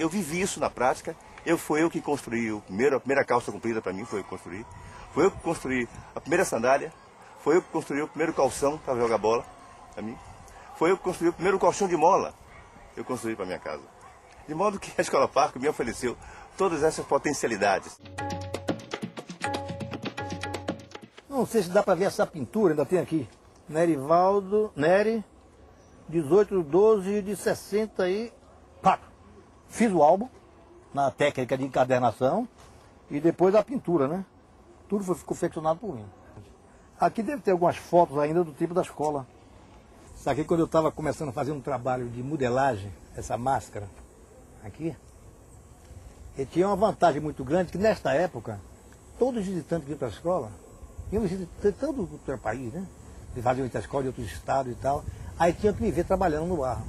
eu vivi isso na prática. Foi eu que construí a primeira calça comprida para mim, foi eu que construí. Foi eu que construí a primeira sandália. Foi eu que construí o primeiro calção para jogar bola para mim. Foi eu que construí o primeiro colchão de mola. Eu construí para minha casa. De modo que a Escola Parco me ofereceu todas essas potencialidades. Não sei se dá para ver essa pintura, ainda tem aqui. Nerivaldo, Nery, 18/12 de 64. Fiz o álbum na técnica de encadernação e depois a pintura, né? Tudo foi confeccionado por mim. Aqui deve ter algumas fotos ainda do tempo da escola. Isso aqui quando eu estava começando a fazer um trabalho de modelagem, essa máscara aqui, e tinha uma vantagem muito grande que nesta época, todos os visitantes que iam para a escola, iam visitando todo o país, né? Eles faziam outra escola de outros estados e tal, aí tinham que me ver trabalhando no barro.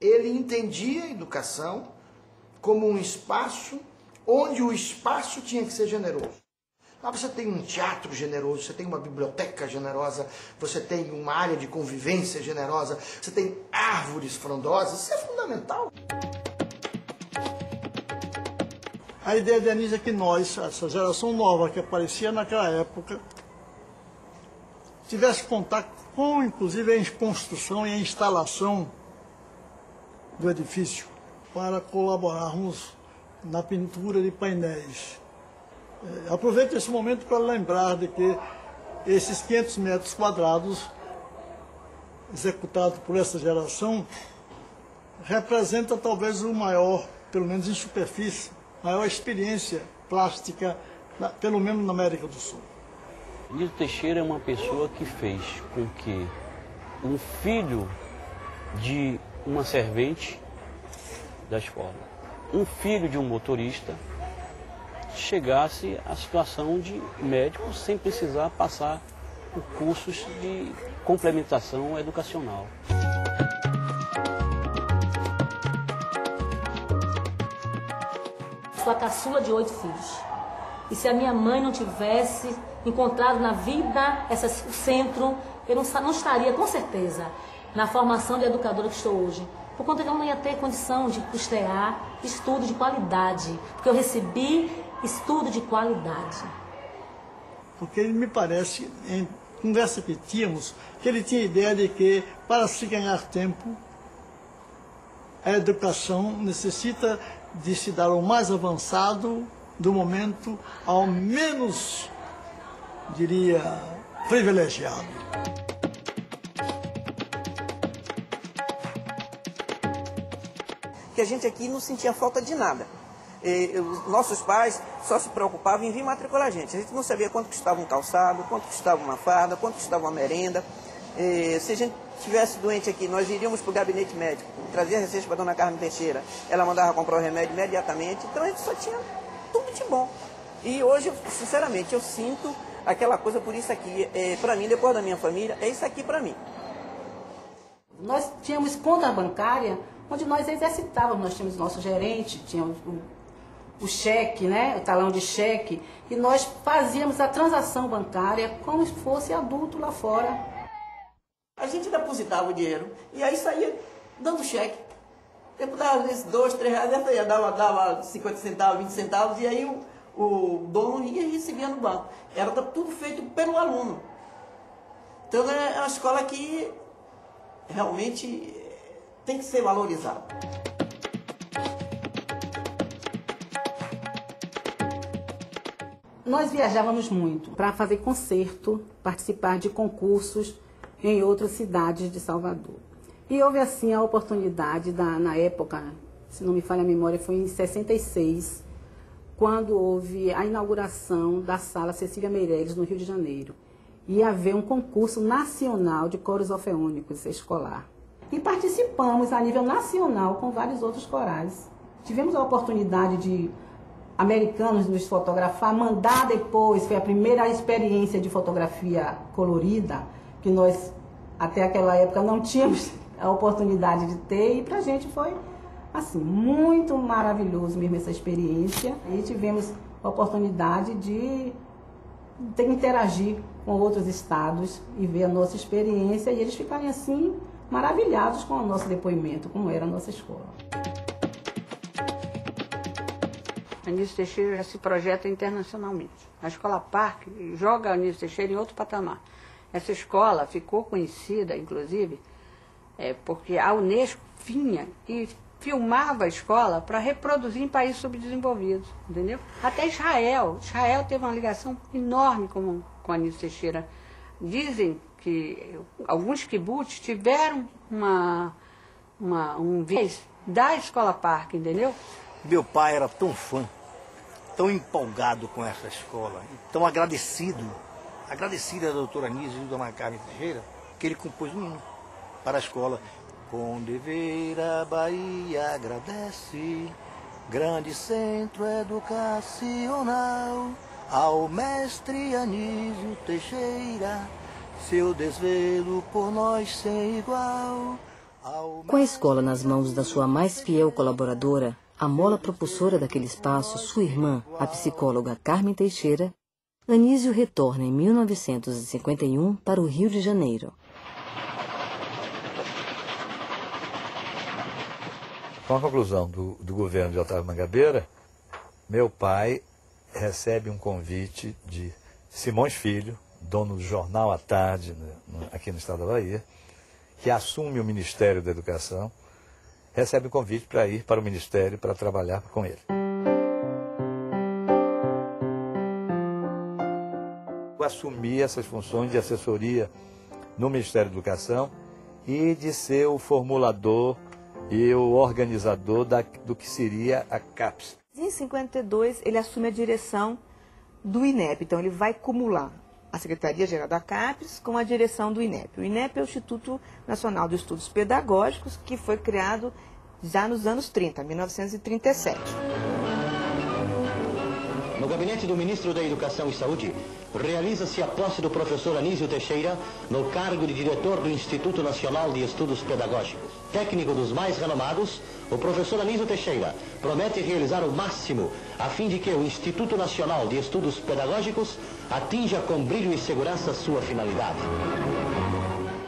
Ele entendia a educação como um espaço onde o espaço tinha que ser generoso. Lá você tem um teatro generoso, você tem uma biblioteca generosa, você tem uma área de convivência generosa, você tem árvores frondosas, isso é fundamental. A ideia de Anísio é que nós, essa geração nova que aparecia naquela época, tivesse contato com, inclusive, a construção e a instalação do edifício para colaborarmos na pintura de painéis. Aproveito esse momento para lembrar de que esses 500 metros quadrados executados por essa geração representa talvez o maior, pelo menos em superfície, maior experiência plástica, pelo menos na América do Sul. Anísio Teixeira é uma pessoa que fez com que um filho de uma servente da escola, um filho de um motorista, chegasse à situação de médico sem precisar passar por cursos de complementação educacional. Sou a caçula de 8 filhos. E se a minha mãe não tivesse encontrado na vida o centro, eu não estaria, com certeza, na formação de educadora que estou hoje. Por conta que eu não ia ter condição de custear estudo de qualidade. Porque eu recebi estudo de qualidade. Porque ele me parece, em conversa que tínhamos, que ele tinha a ideia de que, para se ganhar tempo, a educação necessita de se dar o mais avançado do momento ao menos, diria, privilegiado. Que a gente aqui não sentia falta de nada. Os nossos pais só se preocupavam em vir matricular a gente. A gente não sabia quanto custava um calçado, quanto custava uma farda, quanto custava uma merenda. Se a gente estivesse doente aqui, nós iríamos para o gabinete médico, trazia a receita para a dona Carmen Teixeira, ela mandava comprar o remédio imediatamente, então a gente só tinha tudo de bom. E hoje, sinceramente, eu sinto aquela coisa por isso aqui. Para mim, depois da minha família, é isso aqui para mim. Nós tínhamos conta bancária, onde nós exercitávamos, nós tínhamos nosso gerente, tínhamos o cheque, né, o talão de cheque, e nós fazíamos a transação bancária como se fosse adulto lá fora. A gente depositava o dinheiro e aí saía dando cheque. Eu dava às vezes 2, 3 reais, essa ia dava 50 centavos, 20 centavos, e aí o dono ia e recebia no banco. Era tudo feito pelo aluno. Então é uma escola que realmente tem que ser valorizada. Nós viajávamos muito para fazer concerto, participar de concursos em outras cidades de Salvador. E houve assim a oportunidade, na época, se não me falha a memória, foi em 66, quando houve a inauguração da Sala Cecília Meirelles, no Rio de Janeiro. Ia haver um concurso nacional de coros orfeônicos escolar. E participamos a nível nacional com vários outros corais. Tivemos a oportunidade de americanos nos fotografar, mandar depois, foi a primeira experiência de fotografia colorida, que nós até aquela época não tínhamos a oportunidade de ter, e pra gente foi assim, muito maravilhoso mesmo essa experiência. E tivemos a oportunidade de interagir com outros estados e ver a nossa experiência, e eles ficarem assim maravilhados com o nosso depoimento, como era a nossa escola. Anísio Teixeira já se projeta internacionalmente. A Escola Parque joga a Anísio Teixeira em outro patamar. Essa escola ficou conhecida, inclusive, porque a Unesco vinha e filmava a escola para reproduzir em países subdesenvolvidos, entendeu? Até Israel teve uma ligação enorme com a Anísio Teixeira. Dizem que alguns kibbutz tiveram um viés da Escola Parque, entendeu? Meu pai era tão fã, tão empolgado com essa escola, tão agradecido à doutora Anísio e dona Carmen Teixeira, que ele compôs um hino para a escola. Com dever a Bahia agradece, grande centro educacional, ao mestre Anísio Teixeira, seu desvelo por nós sem igual. Com a escola nas mãos da sua mais fiel colaboradora, a mola propulsora daquele espaço, sua irmã, a psicóloga Carmen Teixeira, Anísio retorna em 1951 para o Rio de Janeiro. Com a conclusão do governo de Otávio Mangabeira, meu pai recebe um convite de Simões Filho, dono do jornal à tarde, aqui no estado da Bahia, que assume o Ministério da Educação, recebe um convite para ir para o Ministério para trabalhar com ele. Eu assumi essas funções de assessoria no Ministério da Educação e de ser o formulador e o organizador do que seria a CAPES. Em 52, ele assume a direção do INEP, então ele vai cumular a Secretaria-Geral da CAPES com a direção do INEP. O INEP é o Instituto Nacional de Estudos Pedagógicos, que foi criado já nos anos 30, 1937. No gabinete do Ministro da Educação e Saúde, realiza-se a posse do professor Anísio Teixeira no cargo de diretor do Instituto Nacional de Estudos Pedagógicos. Técnico dos mais renomados, o professor Anísio Teixeira promete realizar o máximo a fim de que o Instituto Nacional de Estudos Pedagógicos atinja com brilho e segurança sua finalidade.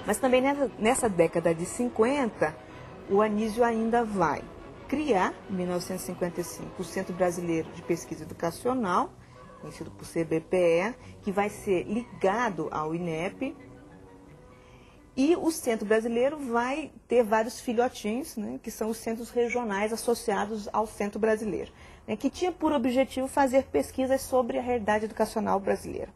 Mas também nessa década de 50, o Anísio ainda vai criar, em 1955, o Centro Brasileiro de Pesquisa Educacional, conhecido por CBPE, que vai ser ligado ao INEP. E o Centro Brasileiro vai ter vários filhotinhos, né, que são os centros regionais associados ao Centro Brasileiro, né, que tinha por objetivo fazer pesquisas sobre a realidade educacional brasileira.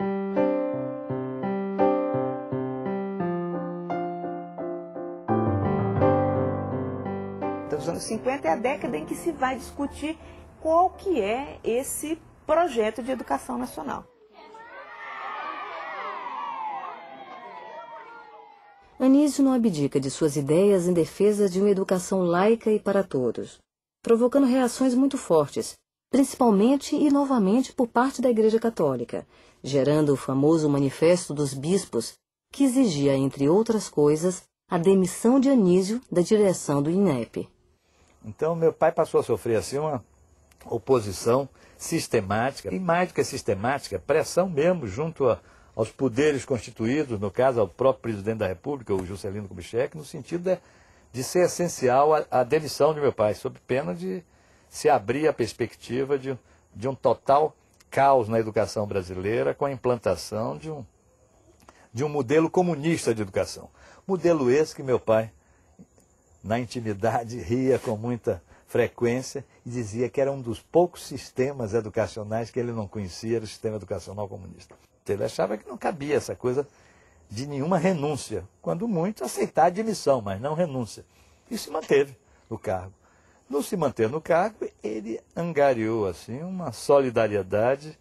Os anos 50 é a década em que se vai discutir qual que é esse projeto de educação nacional. Anísio não abdica de suas ideias em defesa de uma educação laica e para todos, provocando reações muito fortes, principalmente e novamente por parte da Igreja Católica, gerando o famoso Manifesto dos Bispos, que exigia, entre outras coisas, a demissão de Anísio da direção do INEP. Então, meu pai passou a sofrer assim uma oposição sistemática, e mais do que sistemática, pressão mesmo junto aos poderes constituídos, no caso ao próprio presidente da República, o Juscelino Kubitschek, no sentido de ser essencial a demissão de meu pai, sob pena de se abrir a perspectiva de um total caos na educação brasileira com a implantação de um modelo comunista de educação. Modelo esse que meu pai, na intimidade, ria com muita frequência e dizia que era um dos poucos sistemas educacionais que ele não conhecia, era o sistema educacional comunista. Ele achava que não cabia essa coisa de nenhuma renúncia, quando muito aceitar a admissão, mas não renúncia. E se manteve no cargo. No se manter no cargo, ele angariou assim uma solidariedade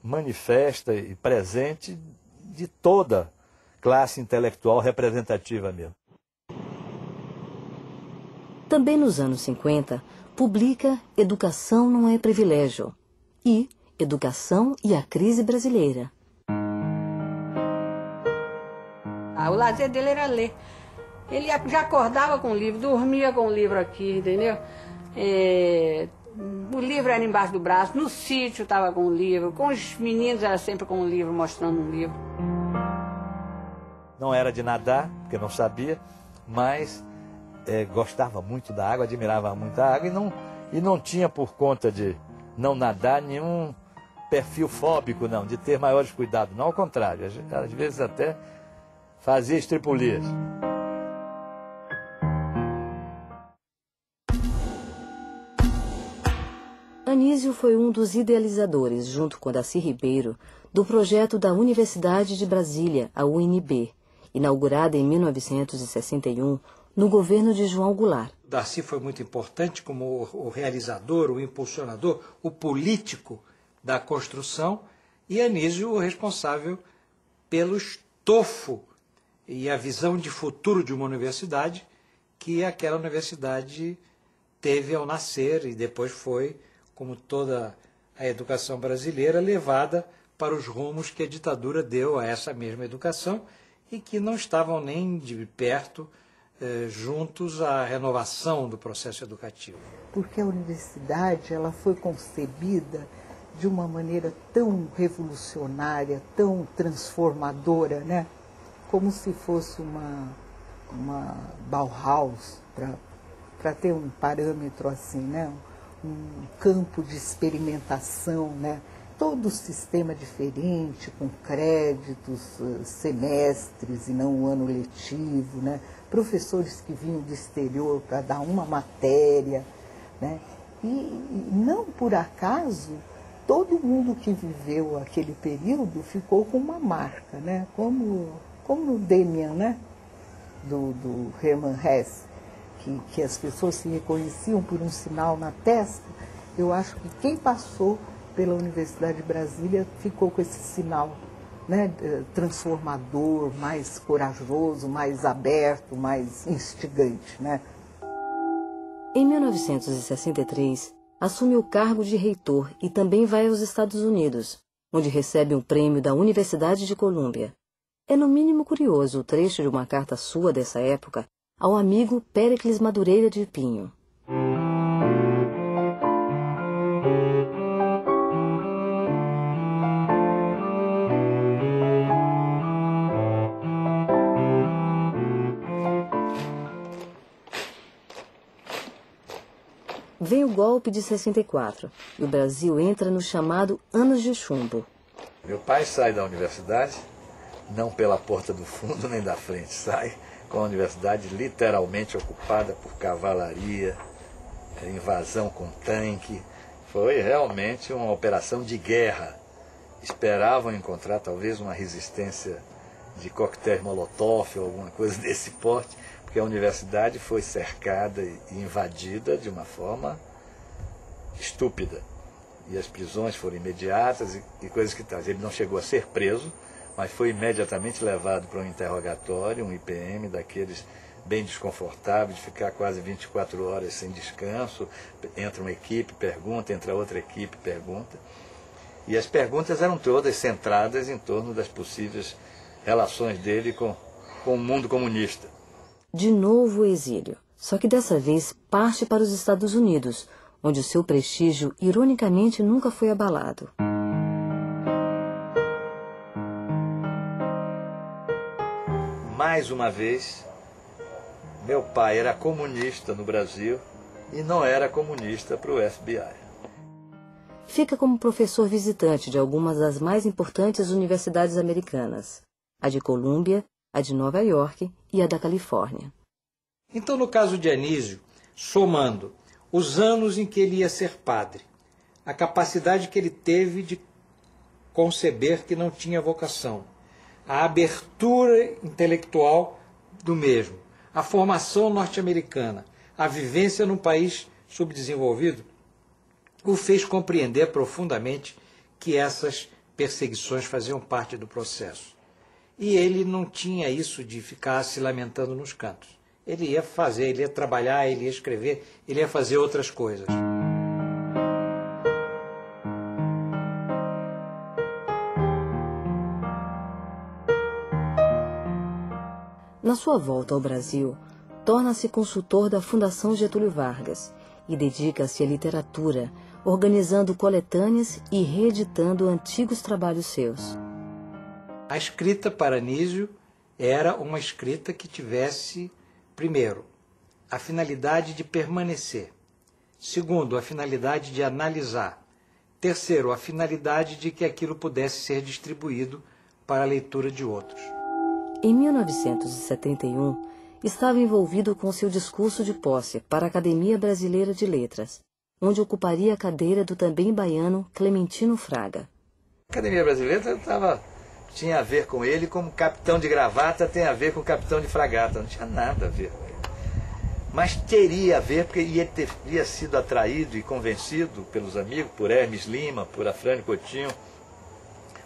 manifesta e presente de toda classe intelectual representativa mesmo. Também nos anos 50, publica Educação Não é Privilégio e Educação e a Crise Brasileira. O lazer dele era ler. Ele já acordava com o livro, dormia com o livro aqui, entendeu? O livro era embaixo do braço, no sítio estava com o livro, com os meninos era sempre com o livro, mostrando um livro. Não era de nadar, porque não sabia, mas gostava muito da água, admirava muito a água e não tinha, por conta de não nadar, nenhum perfil fóbico, não, de ter maiores cuidados. Não, ao contrário, às vezes até fazia estripulias. Anísio foi um dos idealizadores, junto com Darcy Ribeiro, do projeto da Universidade de Brasília, a UNB, inaugurada em 1961 no governo de João Goulart. Darcy foi muito importante como o realizador, o impulsionador, o político da construção, e Anísio o responsável pelo estofo e a visão de futuro de uma universidade que aquela universidade teve ao nascer e depois foi, como toda a educação brasileira, levada para os rumos que a ditadura deu a essa mesma educação e que não estavam nem de perto juntos à renovação do processo educativo. Porque a universidade ela foi concebida de uma maneira tão revolucionária, tão transformadora, né? Como se fosse uma Bauhaus, para ter um parâmetro assim, né? Um campo de experimentação, né? Todo o sistema diferente, com créditos, semestres e não o ano letivo, né? Professores que vinham do exterior para dar uma matéria, né? E não por acaso, todo mundo que viveu aquele período ficou com uma marca, né? Como o Demian, né? do Hermann Hesse, que as pessoas se reconheciam por um sinal na testa. Eu acho que quem passou pela Universidade de Brasília ficou com esse sinal, né, transformador, mais corajoso, mais aberto, mais instigante, né? Em 1963, assume o cargo de reitor e também vai aos Estados Unidos, onde recebe um prêmio da Universidade de Colômbia. É no mínimo curioso o trecho de uma carta sua dessa época ao amigo Péricles Madureira de Pinho. Vem o golpe de 64 e o Brasil entra no chamado Anos de Chumbo. Meu pai sai da universidade, não pela porta do fundo nem da frente, sai com a universidade literalmente ocupada por cavalaria, invasão com tanque. Foi realmente uma operação de guerra. Esperavam encontrar talvez uma resistência de coquetéis Molotov ou alguma coisa desse porte, porque a universidade foi cercada e invadida de uma forma estúpida. E as prisões foram imediatas e coisas que tal. Ele não chegou a ser preso, mas foi imediatamente levado para um interrogatório, um IPM, daqueles bem desconfortáveis, de ficar quase 24 horas sem descanso. Entra uma equipe, pergunta, entra outra equipe, pergunta. E as perguntas eram todas centradas em torno das possíveis relações dele com o mundo comunista. De novo o exílio, só que dessa vez parte para os Estados Unidos, onde o seu prestígio, ironicamente, nunca foi abalado. Mais uma vez, meu pai era comunista no Brasil e não era comunista para o FBI. Fica como professor visitante de algumas das mais importantes universidades americanas, a de Colômbia, a de Nova York e a da Califórnia. Então, no caso de Anísio, somando os anos em que ele ia ser padre, a capacidade que ele teve de conceber que não tinha vocação, a abertura intelectual do mesmo, a formação norte-americana, a vivência num país subdesenvolvido, o fez compreender profundamente que essas perseguições faziam parte do processo. E ele não tinha isso de ficar se lamentando nos cantos. Ele ia fazer, ele ia trabalhar, ele ia escrever, ele ia fazer outras coisas. Na sua volta ao Brasil, torna-se consultor da Fundação Getúlio Vargas e dedica-se à literatura, organizando coletâneas e reeditando antigos trabalhos seus. A escrita para Anísio era uma escrita que tivesse Primeiro, a finalidade de permanecer. Segundo, a finalidade de analisar. Terceiro, a finalidade de que aquilo pudesse ser distribuído para a leitura de outros. Em 1971, estava envolvido com seu discurso de posse para a Academia Brasileira de Letras, onde ocuparia a cadeira do também baiano Clementino Fraga. A Academia Brasileira tinha a ver com ele como capitão de gravata tem a ver com capitão de fragata. Não tinha nada a ver com ele. Mas teria a ver, porque ele teria sido atraído e convencido pelos amigos, por Hermes Lima, por Afrânio Coutinho,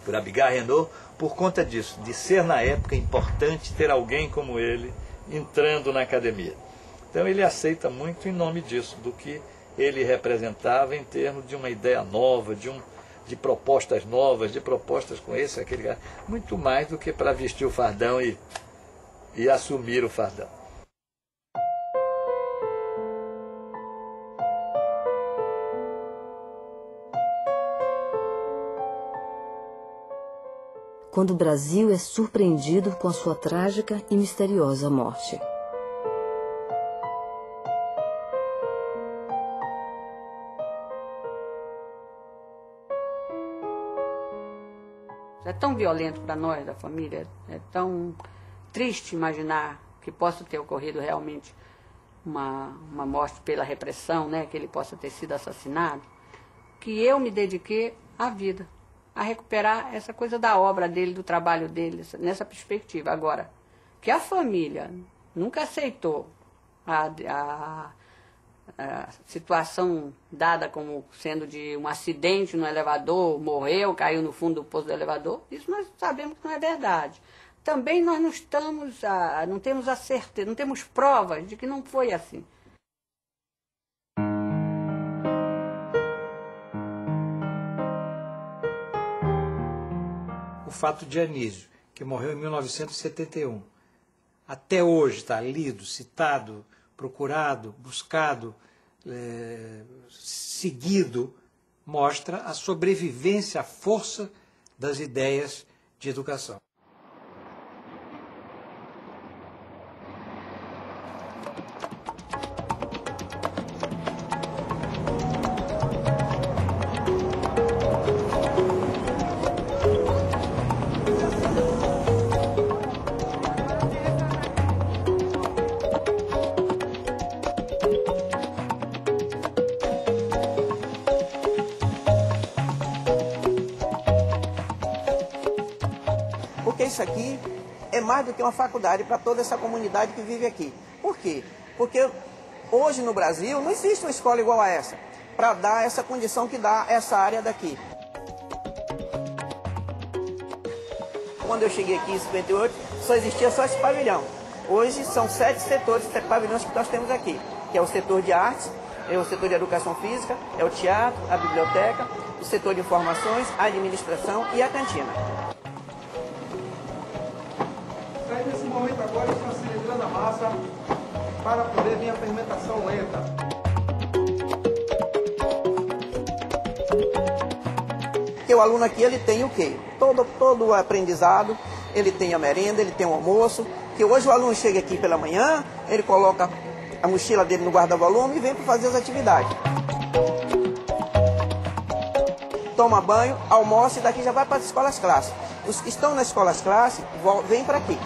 por Abigail Renault, por conta disso, de ser na época importante ter alguém como ele entrando na academia. Então ele aceita muito em nome disso, do que ele representava em termos de uma ideia nova, de propostas novas, de propostas com esse aquele cara, muito mais do que para vestir o fardão e assumir o fardão. Quando o Brasil é surpreendido com a sua trágica e misteriosa morte. É tão violento para nós, da família, é tão triste imaginar que possa ter ocorrido realmente uma morte pela repressão, né, que ele possa ter sido assassinado, que eu me dediquei à vida, a recuperar essa coisa da obra dele, do trabalho dele, nessa perspectiva. Agora, que a família nunca aceitou a situação dada como sendo de um acidente no elevador, morreu, caiu no fundo do poço do elevador, isso nós sabemos que não é verdade. Também nós não temos a certeza, não temos provas de que não foi assim. O fato de Anísio, que morreu em 1971, até hoje está lido, citado, procurado, buscado, seguido, mostra a sobrevivência, a força das ideias de educação. Porque isso aqui é mais do que uma faculdade para toda essa comunidade que vive aqui. Por quê? Porque hoje no Brasil não existe uma escola igual a essa, para dar essa condição que dá essa área daqui. Quando eu cheguei aqui em 58, só existia só esse pavilhão. Hoje são 7 setores, 7 pavilhões que nós temos aqui, que é o setor de artes, é o setor de educação física, é o teatro, a biblioteca, o setor de informações, a administração e a cantina. Nesse momento agora está acelerando a massa para poder vir a fermentação lenta. Porque o aluno aqui ele tem o quê? Todo o aprendizado, ele tem a merenda, ele tem o almoço, que hoje o aluno chega aqui pela manhã, ele coloca a mochila dele no guarda-volume e vem para fazer as atividades. Toma banho, almoça e daqui já vai para as escolas clássicas. Os que estão nas escolas clássicas, vêm para aqui.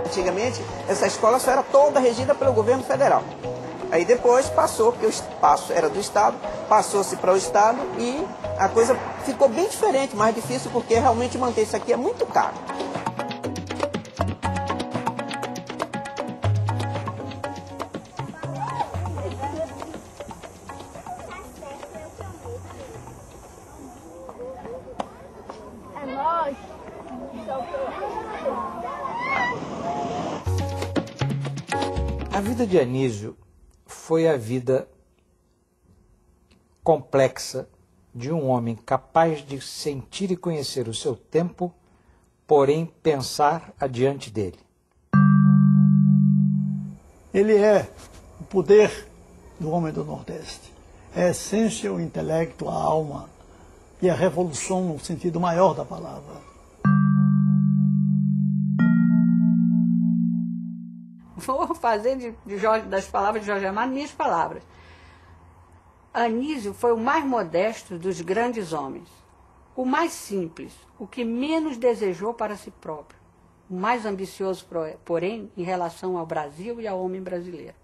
Antigamente, essa escola só era toda regida pelo governo federal. Aí depois passou, porque o espaço era do Estado, passou-se para o Estado e a coisa ficou bem diferente, mais difícil, porque realmente manter isso aqui é muito caro. A vida de Anísio foi a vida complexa de um homem capaz de sentir e conhecer o seu tempo, porém pensar adiante dele. Ele é o poder do homem do Nordeste. É a essência, o intelecto, a alma e a revolução no sentido maior da palavra. Vou fazer das palavras de Jorge Amado minhas palavras. Anísio foi o mais modesto dos grandes homens, o mais simples, o que menos desejou para si próprio, o mais ambicioso, porém, em relação ao Brasil e ao homem brasileiro.